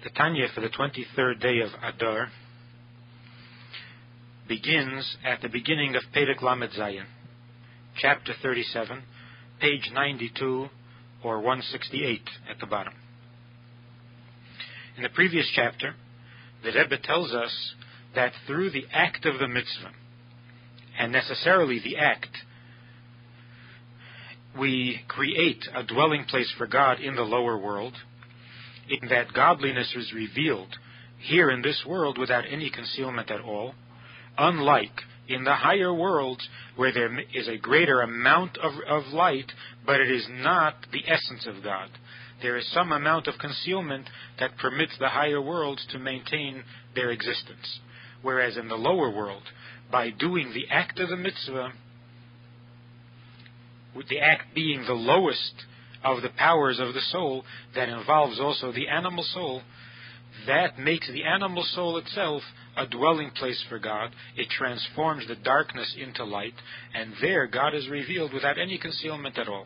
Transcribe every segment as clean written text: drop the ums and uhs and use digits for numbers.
The Tanya for the 23rd day of Adar begins at the beginning of Perek Lamed Zayin, chapter 37, page 92 or 168 at the bottom. In the previous chapter, the Rebbe tells us that through the act of the mitzvah, and necessarily the act, we create a dwelling place for God in the lower world, in that godliness is revealed here in this world without any concealment at all, unlike in the higher worlds where there is a greater amount of light, but it is not the essence of God. There is some amount of concealment that permits the higher worlds to maintain their existence. Whereas in the lower world, by doing the act of the mitzvah, with the act being the lowest of the powers of the soul, that involves also the animal soul, that makes the animal soul itself a dwelling place for God. It transforms the darkness into light, and there God is revealed without any concealment at all.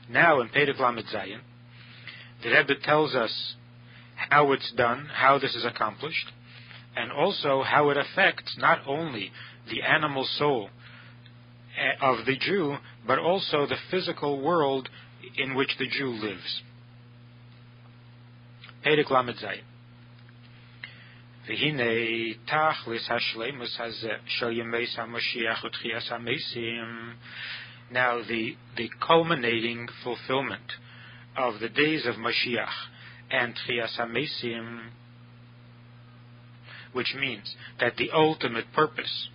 Now in Perek Lamed Zayin, the Rebbe tells us how it's done, how this is accomplished, and also how it affects not only the animal soul of the Jew, but also the physical world in which the Jew lives. Perek Lamed Zayin. V'hinei tachlis hashleimus hazeh shel yemei haMashiach u'tchias hamesim. Now the culminating fulfillment of the days of Mashiach and tchias hamesim, which means that the ultimate purpose,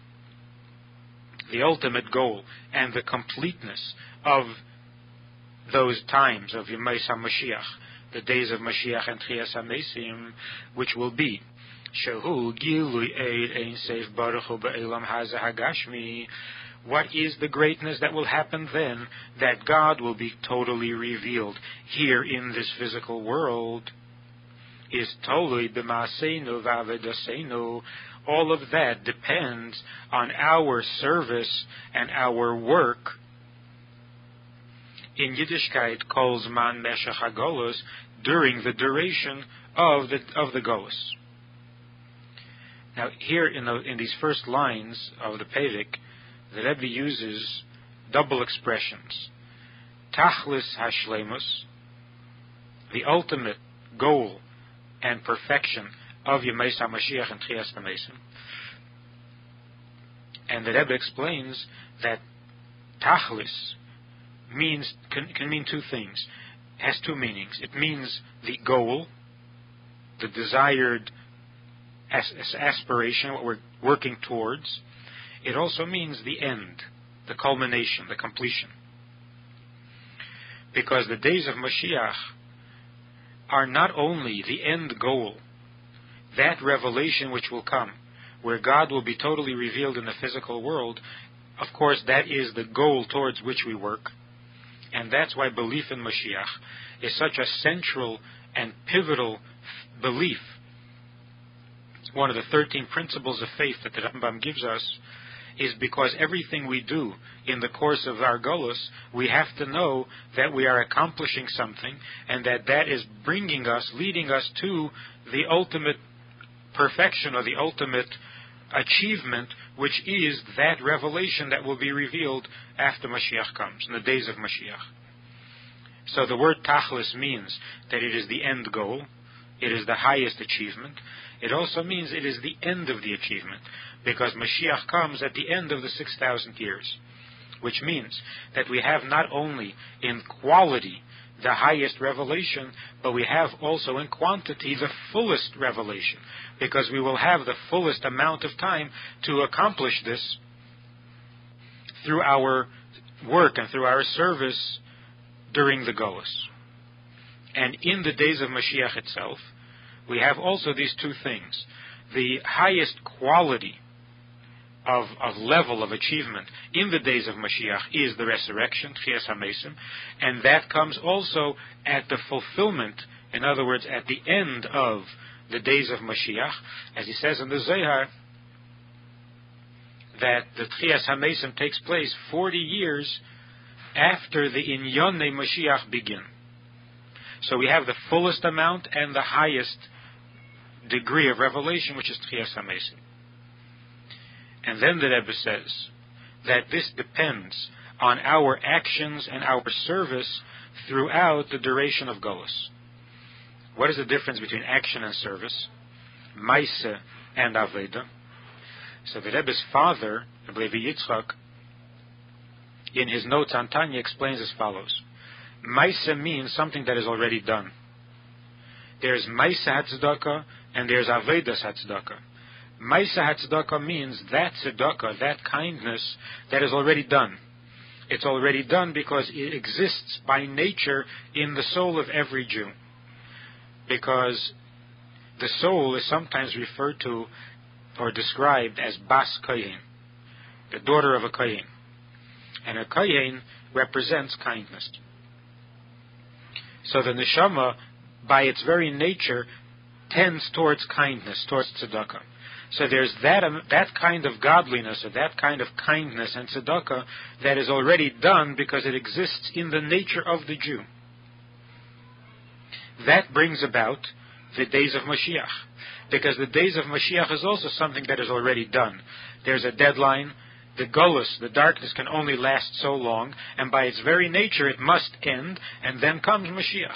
the ultimate goal, and the completeness of those times of Yemei HaMashiach, the days of Mashiach and Tchias HaMesim, which will be Shehu Gilui Eid Ein Seif Baruch Hu Be'elam Hazeh Hagashmi. What is the greatness that will happen then? That God will be totally revealed here in this physical world. Is Tolui B'Maaseinu V'Avedaseinu. All of that depends on our service and our work. In Yiddishkeit, Kol Zman Meshech HaGolus, during the duration of the Golus. Now, here in these first lines of the Perek, the Rebbe uses double expressions. Tachlis Hashlemus, the ultimate goal and perfection of Yemei HaMashiach and Tchias HaMesim. And the Rebbe explains that Tachlis can mean two things. It has two meanings. It means the goal, the desired aspiration, what we're working towards. It also means the end, the culmination, the completion. Because the days of Mashiach are not only the end goal, that revelation which will come, where God will be totally revealed in the physical world. Of course, that is the goal towards which we work. And that's why belief in Mashiach is such a central and pivotal belief. One of the 13 principles of faith that the Rambam gives us is because everything we do in the course of our Golus, we have to know that we are accomplishing something, and that is bringing us, leading us to the ultimate perfection or the ultimate achievement, which is that revelation that will be revealed after Mashiach comes, in the days of Mashiach. So the word Tachlis means that it is the end goal, it is the highest achievement. It also means it is the end of the achievement, because Mashiach comes at the end of the 6,000 years, which means that we have not only in quality the highest revelation, but we have also in quantity the fullest revelation, because we will have the fullest amount of time to accomplish this through our work and through our service during the Golus. And in the days of Mashiach itself, we have also these two things. The highest quality of level of achievement in the days of Mashiach is the resurrection, Tchias HaMesim, and that comes also at the fulfillment, in other words, at the end of the days of Mashiach, as he says in the Zohar, that the Tchias HaMesim takes place 40 years after the Inyonei Mashiach begin. So we have the fullest amount and the highest degree of revelation, which is Tchias HaMesim. And then the Rebbe says that this depends on our actions and our service throughout the duration of Golus. What is the difference between action and service? Maise and Aveda. So the Rebbe's father, Rabbi Levi Yitzchak, in his notes on Tanya, explains as follows. Maise means something that is already done. There's Maise HaTzedakah and there's Avedas HaTzedakah. Maise HaTzedakah means that tzedakah, that kindness that is already done. It's already done because it exists by nature in the soul of every Jew. Because the soul is sometimes referred to or described as Bas Kohen, the daughter of a Kohen. And a Kohen represents kindness. So the neshama, by its very nature, tends towards kindness, towards tzedakah. So there's that kind of godliness, or that kind of kindness and tzedakah that is already done because it exists in the nature of the Jew. That brings about the days of Mashiach, because the days of Mashiach is also something that is already done. There's a deadline. The Golus, the darkness, can only last so long, and by its very nature it must end, and then comes Mashiach.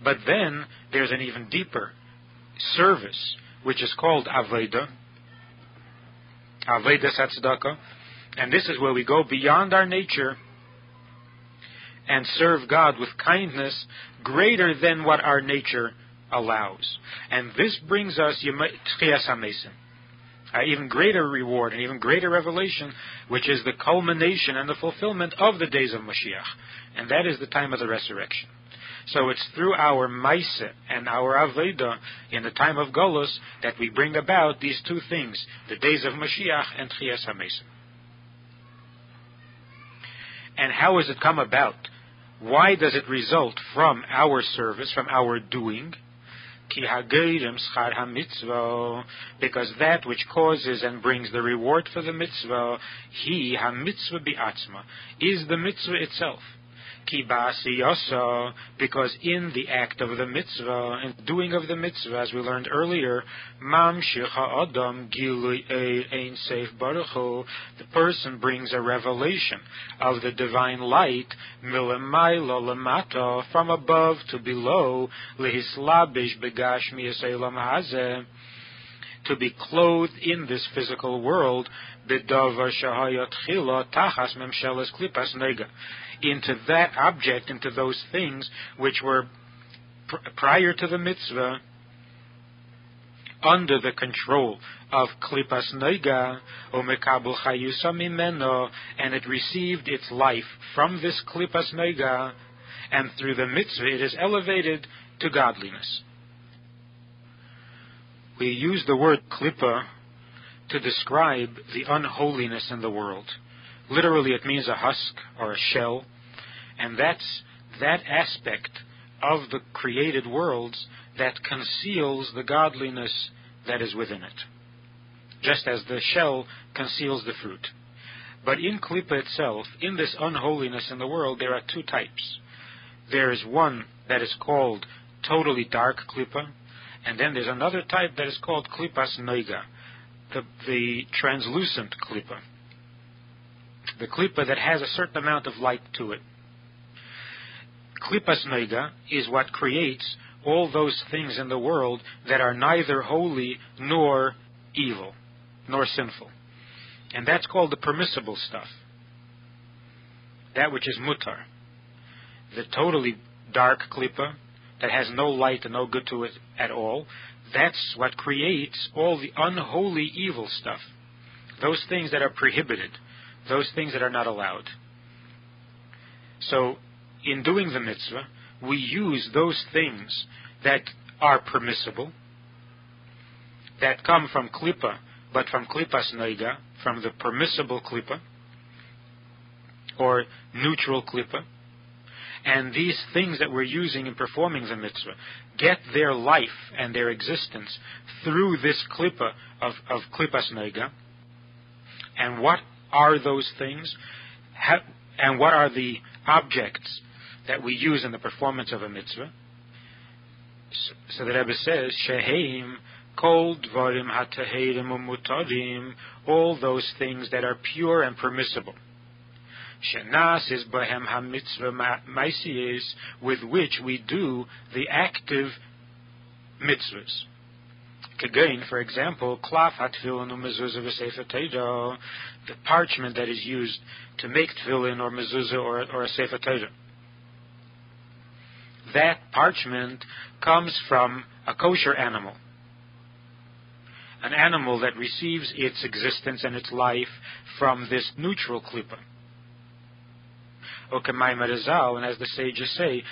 But then there's an even deeper service, which is called Aveda, Avedas HaTzedakah, and this is where we go beyond our nature and serve God with kindness greater than what our nature allows. And this brings us Tchias HaMesim, even greater reward and even greater revelation, which is the culmination and the fulfillment of the days of Mashiach. And that is the time of the resurrection. So it's through our Maise and our Aveda in the time of Golus that we bring about these two things, the days of Mashiach and Tchias HaMesim. And how has it come about? Why does it result from our service, from our doing? Ki hageirem schar ha-mitzvah, because that which causes and brings the reward for the mitzvah, hi ha-mitzvah bi'atzma, is the mitzvah itself. Ki ba'asiyasa, because in the act of the mitzvah and doing of the mitzvah, as we learned earlier, mamshich ha'adam gilui ein seif baruch hu, the person brings a revelation of the divine light, milemayla lamata, from above to below, lehislabish begashmiyas elam hazeh, to be clothed in this physical world, bedavar shahayat chila tachas memshelas klipas nega, into that object, into those things which were prior to the mitzvah under the control of klipas nega, umekabel chayusa mimeno, and it received its life from this klipas nega, and through the mitzvah it is elevated to godliness. We use the word klipa to describe the unholiness in the world. Literally, it means a husk or a shell, and that's that aspect of the created worlds that conceals the godliness that is within it, just as the shell conceals the fruit. But in Klippa itself, in this unholiness in the world, there are two types. There is one that is called totally dark Klippa, and then there's another type that is called Klippas Noiga, the translucent Klippa, the Klippa that has a certain amount of light to it. Klippas Noiga is what creates all those things in the world that are neither holy nor evil, nor sinful. And that's called the permissible stuff, that which is mutar. The totally dark Klippa, that has no light and no good to it at all, that's what creates all the unholy evil stuff, those things that are prohibited, those things that are not allowed. So, in doing the mitzvah, we use those things that are permissible, that come from Klippa, but from Klippas Noiga, from the permissible Klippa, or neutral Klippa. And these things that we're using in performing the mitzvah get their life and their existence through this Klippa of Klippas Noiga. And what are those things? And what are the objects that we use in the performance of a mitzvah. So the Rebbe says, Sheheim kol dvarim hatahirim umutarim, all those things that are pure and permissible. Shenas is bahem hamitzvah maisiyes, with which we do the active mitzvahs. Again, for example, klaf hatfilin umezuzah v'sefer Torah, the parchment that is used to make tefillin or mezuzah or a sefer Torah. That parchment comes from a kosher animal, an animal that receives its existence and its life from this neutral klipa. And as the sages say,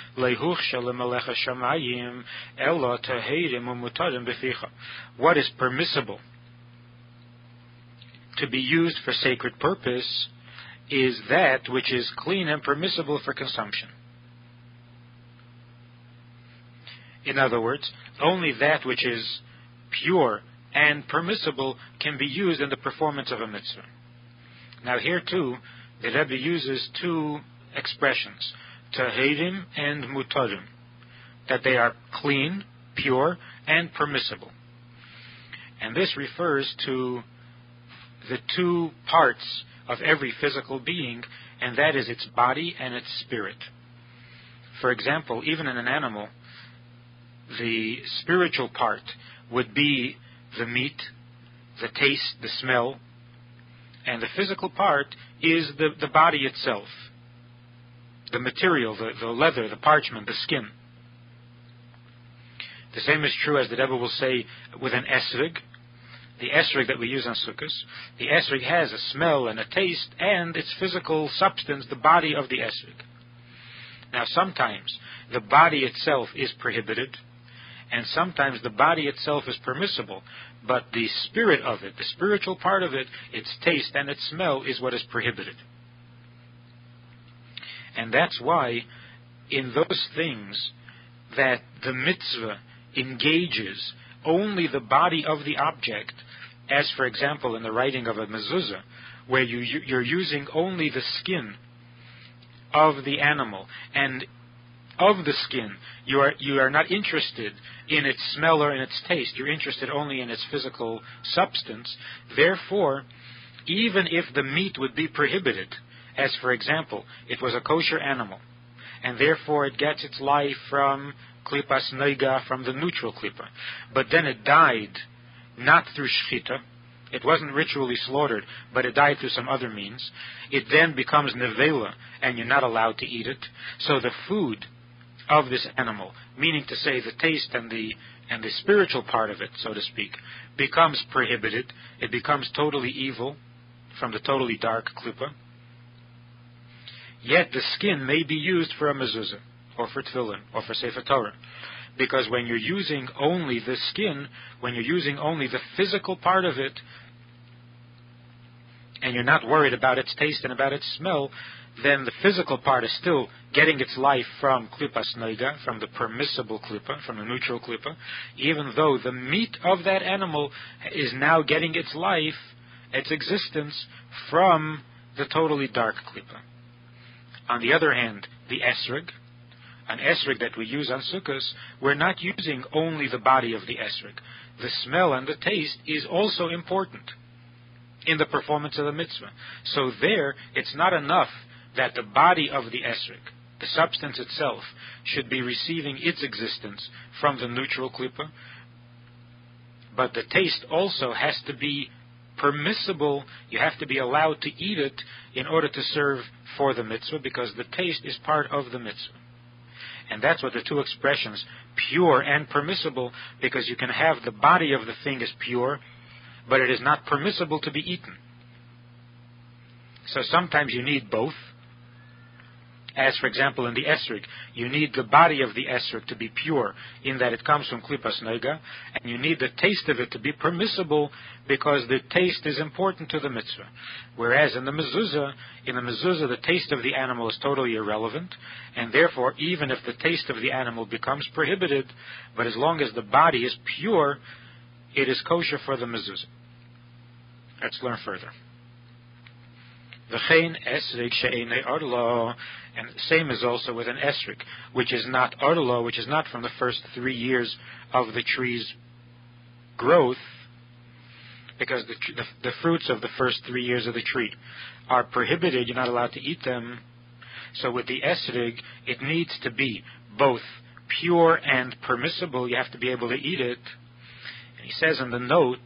what is permissible to be used for sacred purpose is that which is clean and permissible for consumption. In other words, only that which is pure and permissible can be used in the performance of a mitzvah. Now here too, the Rebbe uses two expressions, tahirim and mutarim, that they are clean, pure, and permissible. And this refers to the two parts of every physical being, and that is its body and its spirit. For example, even in an animal, the spiritual part would be the meat, the taste, the smell, and the physical part is the body itself, the material, the leather, the parchment, the skin. The same is true, as the Rebbe will say, with an esrog, the esrog that we use on Sukkot. The esrog has a smell and a taste and its physical substance, the body of the esrog. Now sometimes the body itself is prohibited, and sometimes the body itself is permissible, but the spirit of it, the spiritual part of it, its taste and its smell is what is prohibited. And that's why in those things that the mitzvah engages only the body of the object, as for example in the writing of a mezuzah, where you're using only the skin of the animal, and of the skin you are not interested in its smell or in its taste, you're interested only in its physical substance. Therefore, even if the meat would be prohibited, as for example, it was a kosher animal, and therefore it gets its life from klipas noiga, from the neutral klipa, but then it died not through shchita, it wasn't ritually slaughtered, but it died through some other means, it then becomes nevela, and you're not allowed to eat it. So the food of this animal, meaning to say the taste and the spiritual part of it, so to speak, becomes prohibited. It becomes totally evil from the totally dark klipa. Yet the skin may be used for a mezuzah, or for tefillin, or for sefer Torah. Because when you're using only the skin, when you're using only the physical part of it, and you're not worried about its taste and about its smell, then the physical part is still getting its life from klipas noiga, from the permissible klipa, from the neutral klipa, even though the meat of that animal is now getting its life, its existence, from the totally dark klipa. On the other hand, the esrog, an esrog that we use on Sukkot, we're not using only the body of the esrog. The smell and the taste is also important in the performance of the mitzvah. So there, it's not enough that the body of the esrog, the substance itself, should be receiving its existence from the neutral klipa, but the taste also has to be permissible. You have to be allowed to eat it in order to serve for the mitzvah, because the taste is part of the mitzvah. And that's what the two expressions, pure and permissible, because you can have the body of the thing as pure, but it is not permissible to be eaten. So sometimes you need both. As, for example, in the esrog, you need the body of the esrog to be pure, in that it comes from klipas noiga, and you need the taste of it to be permissible, because the taste is important to the mitzvah. Whereas in the mezuzah, the taste of the animal is totally irrelevant, and therefore, even if the taste of the animal becomes prohibited, but as long as the body is pure, it is kosher for the mezuzah. Let's learn further. V'chein esrig she'enei arlo, and same is also with an esrig, which is not arlo, which is not from the first 3 years of the tree's growth, because the fruits of the first 3 years of the tree are prohibited. You're not allowed to eat them. So with the esrig, it needs to be both pure and permissible. You have to be able to eat it. And he says in the note,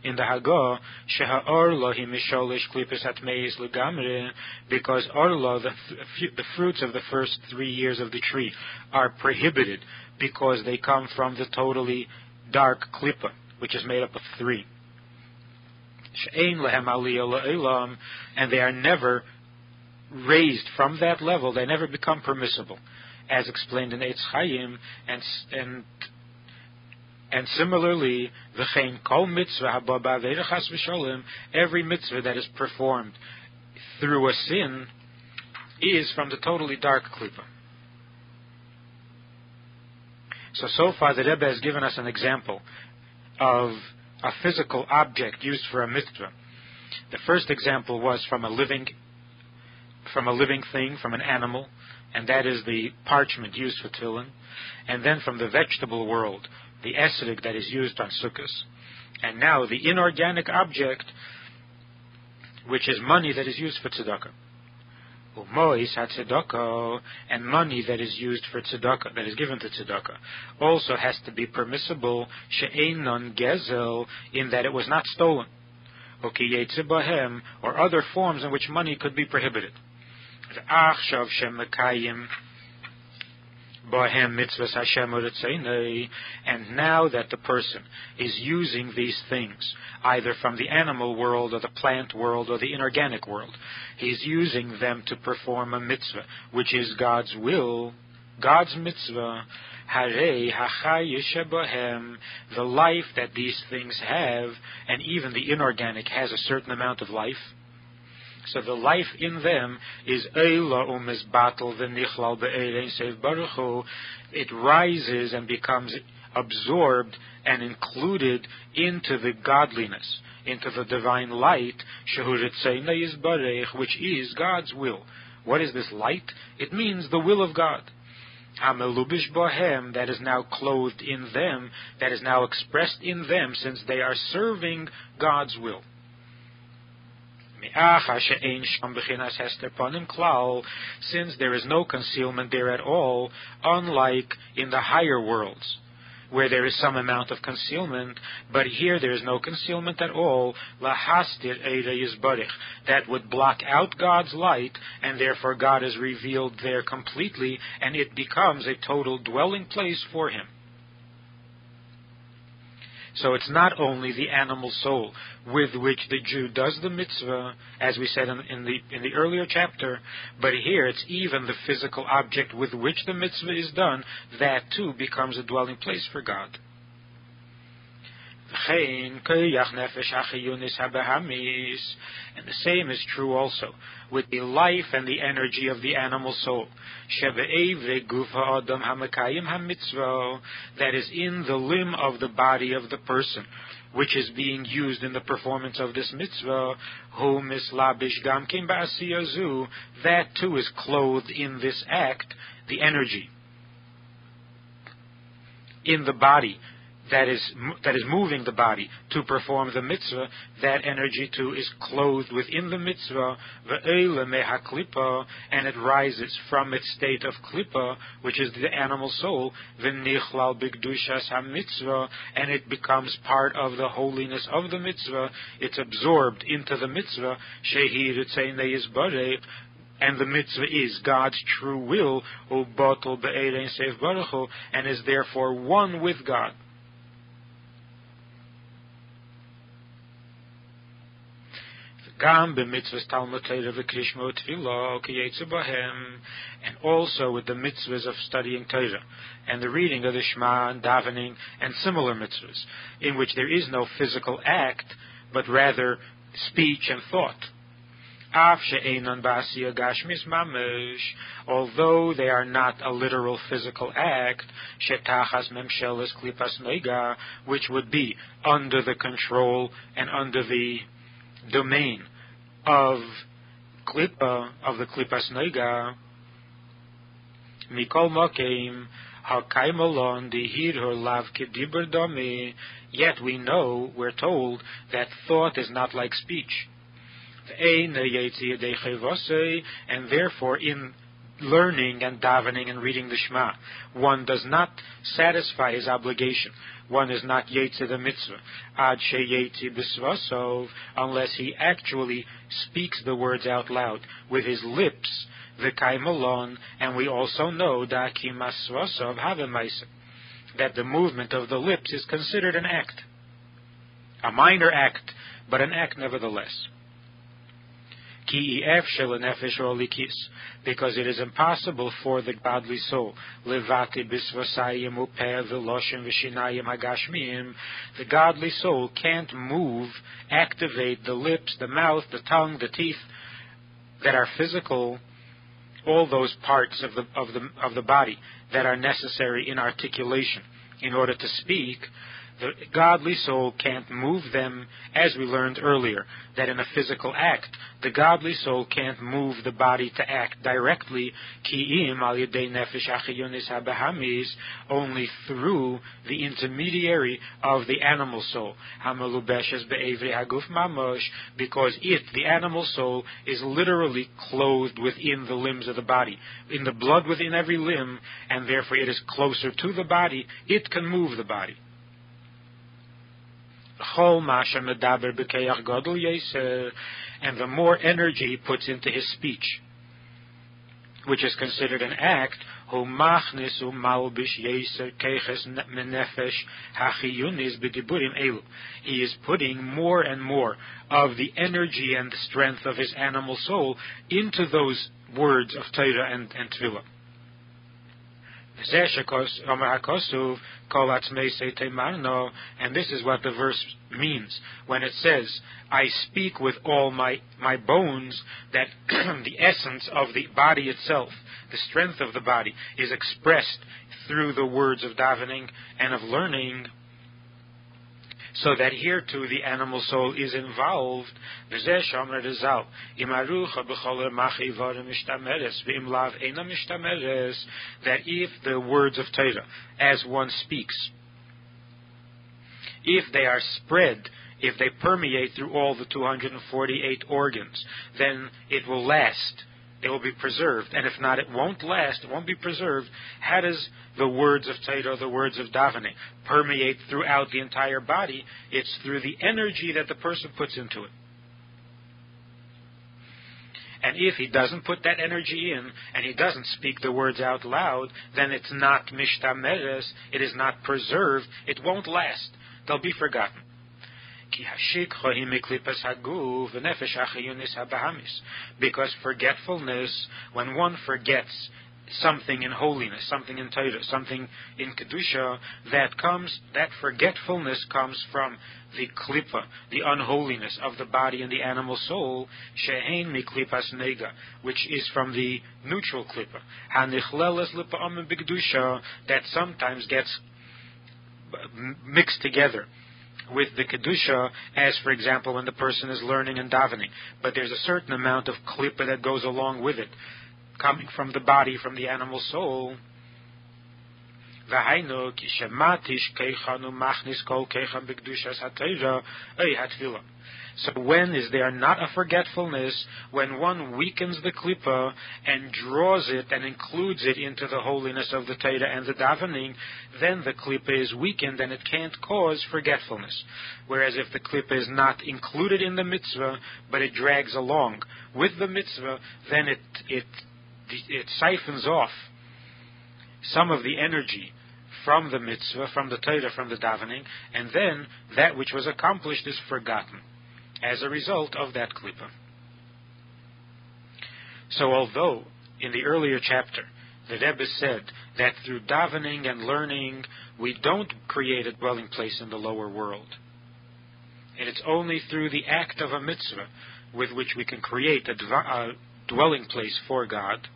in the Hagah, Sheha'orlo hi misholish klipis atmeis legamre, because orlo, the fruits of the first 3 years of the tree, are prohibited because they come from the totally dark klippa, which is made up of 3. She'ein lehem aliyah le'elam, and they are never raised from that level. They never become permissible, as explained in Eitz Chaim, and similarly, v'chein kol mitzvah haba ba'aveidah chas v'sholem, every mitzvah that is performed through a sin is from the totally dark klippa. So far the Rebbe has given us an example of a physical object used for a mitzvah. The first example was from a living thing, from an animal, and that is the parchment used for tefillin, and then from the vegetable world, the esrig that is used on sukkahs, and now the inorganic object, which is money that is used for tzedakah. Umois ha-tzedakah, and money that is used for tzedakah, that is given to tzedakah, also has to be permissible, she'einon gezel, in that it was not stolen, ukiyetze bahem, or other forms in which money could be prohibited. Achshav shemekayim bahem mitzvahs Hashem u'retzainei, and now that the person is using these things, either from the animal world or the plant world or the inorganic world, he's using them to perform a mitzvah, which is God's will, God's mitzvah. Harei hachai yeshebahem, the life that these things have, and even the inorganic has a certain amount of life. So the life in them is Eila umizbatel v'nichlal be'erein sev baruch hu. It rises and becomes absorbed and included into the godliness, into the divine light, shehu ritzeinei yizbarech, which is God's will. What is this light? It means the will of God. Hamelubish bohem, that is now clothed in them, that is now expressed in them, since they are serving God's will. Since there is no concealment there at all, unlike in the higher worlds, where there is some amount of concealment, but here there is no concealment at all, that would block out God's light, and therefore God is revealed there completely, and it becomes a total dwelling place for Him. So it's not only the animal soul with which the Jew does the mitzvah, as we said in the earlier chapter, but here it's even the physical object with which the mitzvah is done, that too becomes a dwelling place for God. And the same is true also with the life and the energy of the animal soul, that is in the limb of the body of the person, which is being used in the performance of this mitzvah. That too is clothed in this act, the energy in the body that is moving the body to perform the mitzvah. That energy too is clothed within the mitzvah, and it rises from its state of klippa, which is the animal soul, and it becomes part of the holiness of the mitzvah. It's absorbed into the mitzvah, and the mitzvah is God's true will, and is therefore one with God. And also with the mitzvahs of studying Torah and the reading of the Shema and davening and similar mitzvahs, in which there is no physical act, but rather speech and thought. Although they are not a literal physical act, which would be under the control and under the domain of klipa of the klipas noiga, mikol mokim hakaimalon dihir her lav kediber domi. Yet we know, we're told, that thought is not like speech. And therefore, in learning and davening and reading the Shema, one does not satisfy his obligation. One is not yetzi the mitzvah, ad sheyetzi b'svasov, unless he actually speaks the words out loud with his lips, v'kaimalon, and we also know that the movement of the lips is considered an act, a minor act, but an act nevertheless. Because it is impossible for the godly soul. The godly soul can't move, activate the lips, the mouth, the tongue, the teeth that are physical, all those parts of the body that are necessary in articulation in order to speak. The godly soul can't move them, as we learned earlier, that in a physical act, the godly soul can't move the body to act directly, only through the intermediary of the animal soul, because the animal soul, is literally clothed within the limbs of the body, in the blood within every limb, and therefore it is closer to the body, it can move the body. And the more energy he puts into his speech, which is considered an act, he is putting more and more of the energy and the strength of his animal soul into those words of Torah and Tefillah. And this is what the verse means when it says, I speak with all my bones, that the essence of the body itself, the strength of the body, is expressed through the words of davening and of learning, so that here too the animal soul is involved. That if the words of Torah, as one speaks, if they are spread, if they permeate through all the 248 organs, then it will last. They will be preserved. And if not, it won't last, it won't be preserved. How does the words of Torah, the words of davening, permeate throughout the entire body? It's through the energy that the person puts into it. And if he doesn't put that energy in, and he doesn't speak the words out loud, then it's not mishtameres, it is not preserved, it won't last. They'll be forgotten. Because forgetfulness, when one forgets something in holiness, something in Torah, something in Kedusha, that forgetfulness comes from the klipa, the unholiness of the body and the animal soul, shehein miklipas nega, which is from the neutral klipa, hanichleles lipa b'kedusha, that sometimes gets mixed together with the Kedusha, as for example when the person is learning and davening. But there's a certain amount of klipa that goes along with it, coming from the body, from the animal soul. So when is there not a forgetfulness? When one weakens the klipa and draws it and includes it into the holiness of the Torah and the davening, then the klipa is weakened and it can't cause forgetfulness. Whereas if the klipa is not included in the mitzvah, but it drags along with the mitzvah, then it siphons off some of the energy from the mitzvah, from the Torah, from the davening, and then that which was accomplished is forgotten as a result of that klipa. So although in the earlier chapter the Rebbe said that through davening and learning we don't create a dwelling place in the lower world, and it's only through the act of a mitzvah with which we can create a dwelling place for God,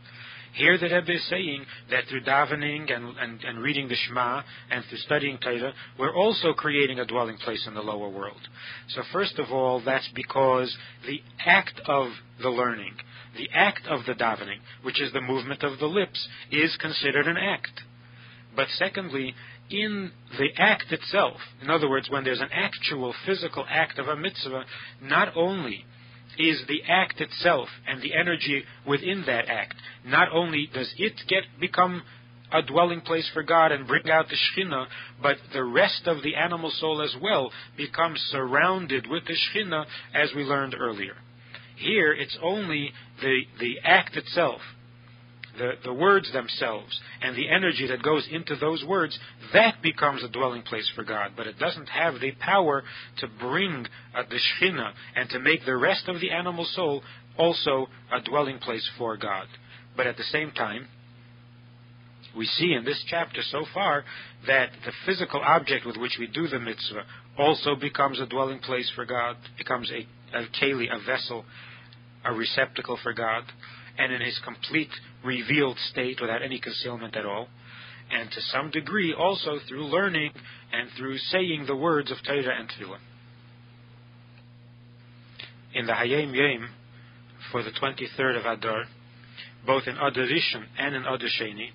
Here the Rebbe is saying that through davening and reading the Shema and through studying Torah, we're also creating a dwelling place in the lower world. So first of all, that's because the act of the learning, the act of the davening, which is the movement of the lips, is considered an act. But secondly, in the act itself, in other words, when there's an actual physical act of a mitzvah, not only is the act itself and the energy within that act, not only does it become a dwelling place for God and bring out the Shekhinah, but the rest of the animal soul as well becomes surrounded with the Shekhinah, as we learned earlier. Here, it's only the act itself, the words themselves, and the energy that goes into those words, that becomes a dwelling place for God. But it doesn't have the power to bring the Shekhinah and to make the rest of the animal soul also a dwelling place for God. But at the same time, we see in this chapter so far that the physical object with which we do the mitzvah also becomes a dwelling place for God, becomes a keli, a vessel, a receptacle for God, and in his complete revealed state without any concealment at all, and to some degree also through learning and through saying the words of Torah and Tefillah. In the Hayom Yom for the 23rd of Adar, both in Adar Rishon and in Adar Sheni,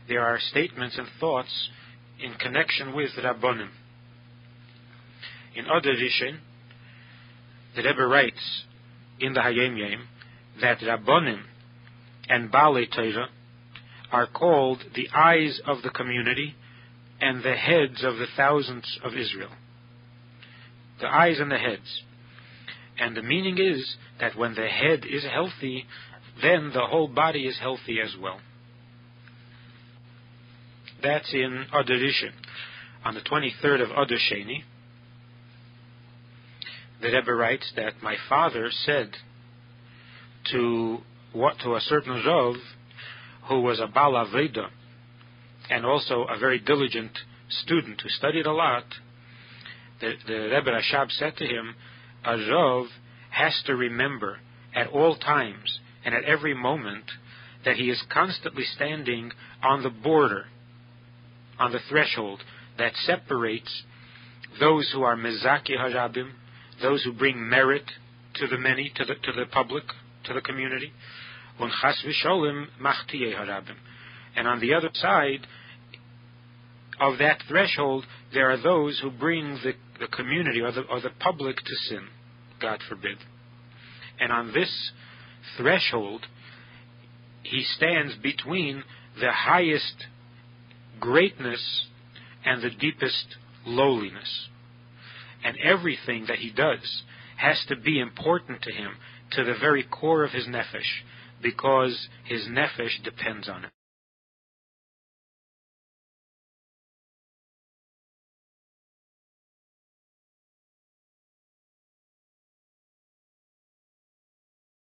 there are statements and thoughts in connection with Rabbonim. In Adar Rishon, the Rebbe writes in the Hayom Yom that Rabbonim and Baalei Torah are called the eyes of the community and the heads of the thousands of Israel. The eyes and the heads. And the meaning is that when the head is healthy, then the whole body is healthy as well. That's in Adar Rishon. On the 23rd of Adar Sheni, the Rebbe writes that my father said to a certain Rav who was a Baal Aveda and also a very diligent student who studied a lot, the Rebbe Rashab said to him, a Rav has to remember at all times and at every moment that he is constantly standing on the border, on the threshold that separates those who are Mezaki Harabim, those who bring merit to the many, to the public, to the community, and on the other side of that threshold, there are those who bring the community or the public to sin, God forbid. And on this threshold, he stands between the highest greatness and the deepest lowliness. And everything that he does has to be important to him, to the very core of his nefesh, because his nefesh depends on it.